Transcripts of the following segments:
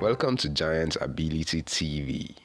Welcome to Giant Ability TV.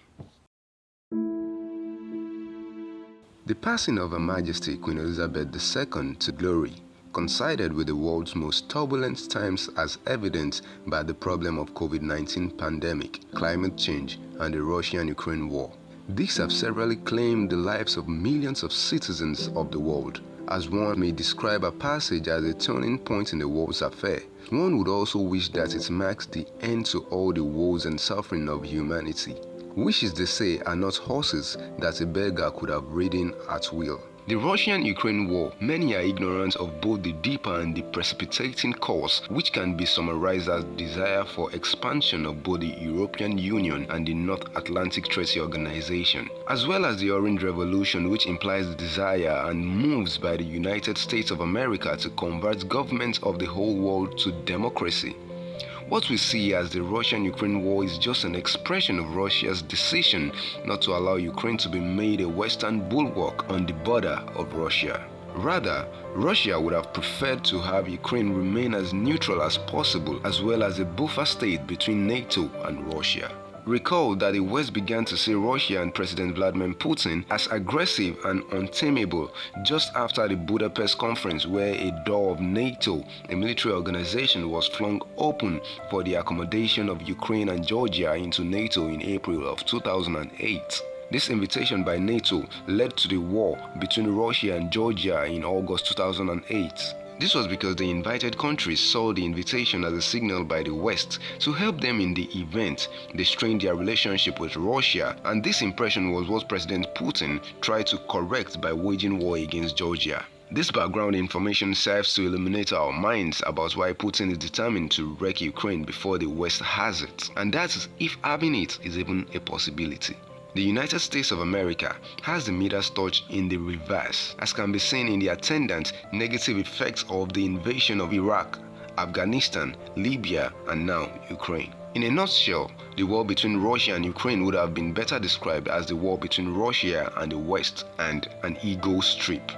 The passing of Her Majesty Queen Elizabeth II to glory coincided with the world's most turbulent times, as evidenced by the problem of COVID-19 pandemic, climate change, and the Russia-Ukraine war. These have severally claimed the lives of millions of citizens of the world. As one may describe a passage as a turning point in the world's affair, one would also wish that it marks the end to all the woes and suffering of humanity. Wishes, they say, are not horses that a beggar could have ridden at will. The Russian-Ukraine war, many are ignorant of both the deeper and the precipitating cause, which can be summarized as desire for expansion of both the European Union and the North Atlantic Treaty Organization, as well as the Orange Revolution, which implies the desire and moves by the United States of America to convert governments of the whole world to democracy. What we see as the Russian-Ukraine war is just an expression of Russia's decision not to allow Ukraine to be made a Western bulwark on the border of Russia. Rather, Russia would have preferred to have Ukraine remain as neutral as possible, as well as a buffer state between NATO and Russia. Recall that the West began to see Russia and President Vladimir Putin as aggressive and untamable just after the Budapest Conference, where a door of NATO, a military organization, was flung open for the accommodation of Ukraine and Georgia into NATO in April of 2008. This invitation by NATO led to the war between Russia and Georgia in August 2008. This was because the invited countries saw the invitation as a signal by the West to help them in the event they strained their relationship with Russia, and this impression was what President Putin tried to correct by waging war against Georgia. This background information serves to illuminate our minds about why Putin is determined to wreck Ukraine before the West has it, and that is if having it is even a possibility. The United States of America has the Midas touch in the reverse, as can be seen in the attendant negative effects of the invasion of Iraq, Afghanistan, Libya, and now Ukraine. In a nutshell, the war between Russia and Ukraine would have been better described as the war between Russia and the West and an ego trip.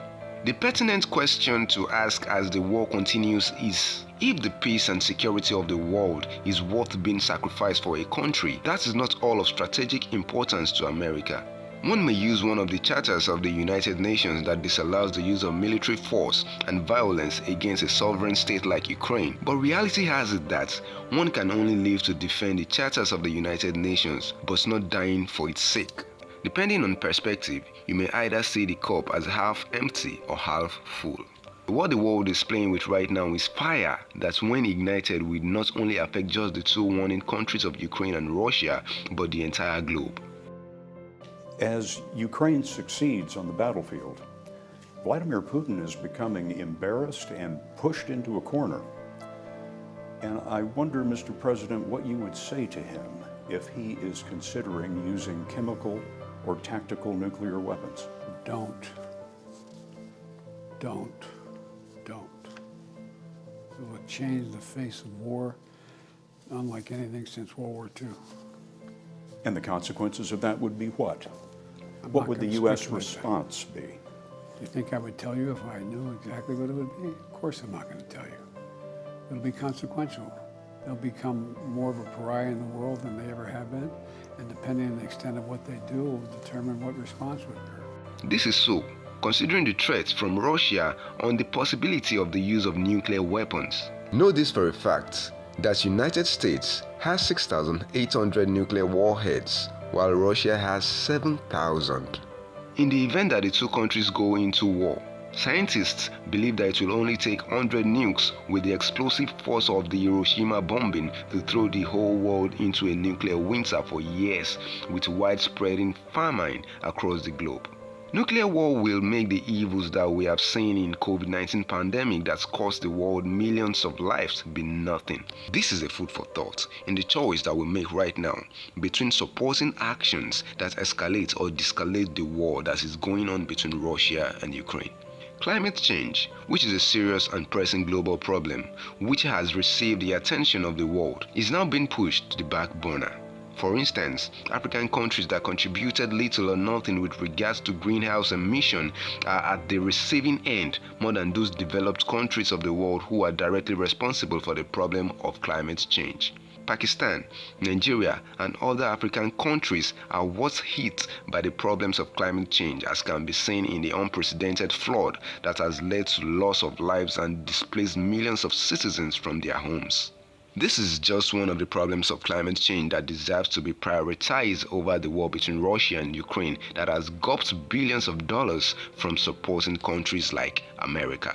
The pertinent question to ask as the war continues is, if the peace and security of the world is worth being sacrificed for a country that is not all of strategic importance to America. One may use one of the charters of the United Nations that disallows the use of military force and violence against a sovereign state like Ukraine, but reality has it that one can only live to defend the charters of the United Nations, but not dying for its sake. Depending on perspective, you may either see the cup as half empty or half full. What the world is playing with right now is fire that, when ignited, will not only affect just the two warring countries of Ukraine and Russia, but the entire globe. As Ukraine succeeds on the battlefield, Vladimir Putin is becoming embarrassed and pushed into a corner. And I wonder, Mr. President, what you would say to him if he is considering using chemical or tactical nuclear weapons. Don't. It would change the face of war unlike anything since World War II. And the consequences of that would be what? What would the U.S. response be? Do you think I would tell you if I knew exactly what it would be? Of course I'm not going to tell you. It'll be consequential. They'll become more of a pariah in the world than they ever have been, and depending on the extent of what they do will determine what response would occur. This is so, considering the threats from Russia on the possibility of the use of nuclear weapons. Know this for a fact, that United States has 6,800 nuclear warheads, while Russia has 7,000. In the event that the two countries go into war, scientists believe that it will only take 100 nukes with the explosive force of the Hiroshima bombing to throw the whole world into a nuclear winter for years, with widespreading famine across the globe. Nuclear war will make the evils that we have seen in COVID-19 pandemic that's cost the world millions of lives be nothing. This is a food for thought in the choice that we make right now between supporting actions that escalate or de-escalate the war that is going on between Russia and Ukraine. Climate change, which is a serious and pressing global problem, which has received the attention of the world, is now being pushed to the back burner. For instance, African countries that contributed little or nothing with regards to greenhouse emission are at the receiving end more than those developed countries of the world who are directly responsible for the problem of climate change. Pakistan, Nigeria, and other African countries are worst hit by the problems of climate change, as can be seen in the unprecedented flood that has led to loss of lives and displaced millions of citizens from their homes. This is just one of the problems of climate change that deserves to be prioritized over the war between Russia and Ukraine that has gulped billions of dollars from supporting countries like America.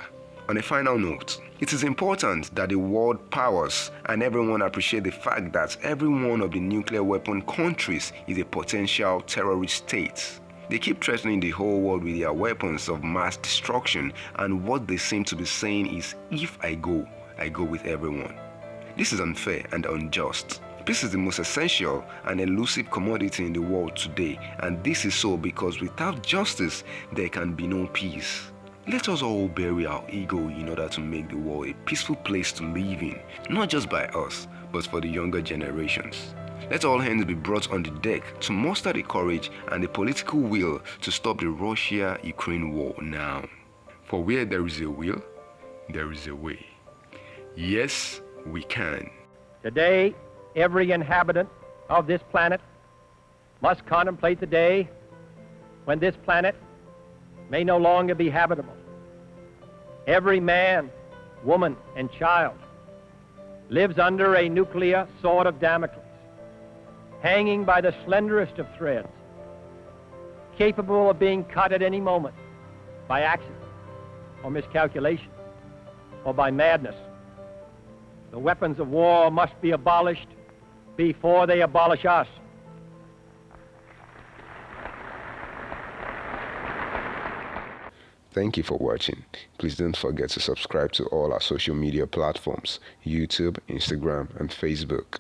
On a final note, it is important that the world powers and everyone appreciate the fact that every one of the nuclear weapon countries is a potential terrorist state. They keep threatening the whole world with their weapons of mass destruction, and what they seem to be saying is, if I go with everyone. This is unfair and unjust. Peace is the most essential and elusive commodity in the world today, and this is so because without justice, there can be no peace. Let us all bury our ego in order to make the world a peaceful place to live in, not just by us, but for the younger generations. Let all hands be brought on the deck to muster the courage and the political will to stop the Russia-Ukraine war now. For where there is a will, there is a way. Yes, we can. Today, every inhabitant of this planet must contemplate the day when this planet may no longer be habitable. Every man, woman, and child lives under a nuclear sword of Damocles, hanging by the slenderest of threads, capable of being cut at any moment by accident or miscalculation or by madness. The weapons of war must be abolished before they abolish us. Thank you for watching. Please don't forget to subscribe to all our social media platforms, YouTube, Instagram, and Facebook.